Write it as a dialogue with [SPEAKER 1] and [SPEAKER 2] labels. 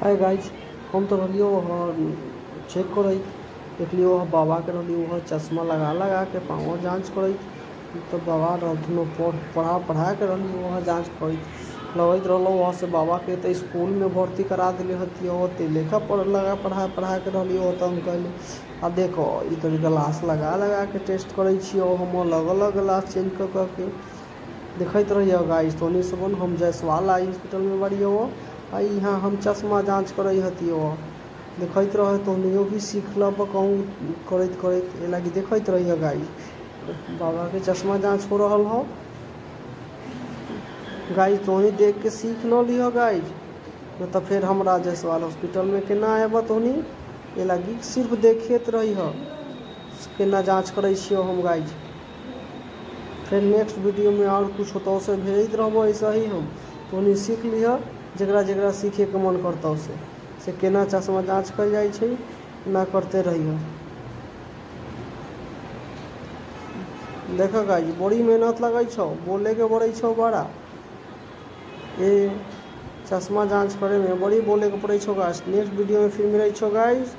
[SPEAKER 1] Hi guys, हम तो रहियो चेक कर देखलियो बाबा के रहियो चश्मा लगा लगा के पाँव जाँच कर। तो बाबा पढ़ा के रहियो जाँच कर लगत रहा से बाबा के तो स्कूल में भर्ती करा दिले हतियो ते लेखा पढ़ा के रहियो। तो हम कहले आ देखो ये तो ग्लास लगा लगा के टेस्ट करे छियो हम अलग अलग ग्लास चेंज करके देखते रहिए गाइज। तो सबन हम जयसवाल हॉस्पिटल में बढ़ियो आ यहाँ हम चश्मा जाँच करे हतियो देखते रहे। तो भी सीख लब कहूँ करत ए लगी देखते रहिए गाइज। बाबा के चश्मा जाँच हो रहा हो गाइज, तो देख के सीख न लियो गाइज, न तो फिर हमरा जयसवाल हॉस्पिटल में केना आब तो ए लगी सिर्फ देखिए रही केना जाँच करे हम गाइज। फिर नेक्स्ट वीडियो में और कुछ होता से भेज रहो ऐसा ही हम तो सीख लिह जरा सीखे के मन करता से केना चश्मा जाँच कर जाए ना करते रहिए। देख गाइज बड़ी मेहनत लगे बोले के पड़े बड़ा ये चश्मा जाँच करे में बड़ी बोले के पड़े गाइज। नेक्स्ट वीडियो में फिर मिले गाइज।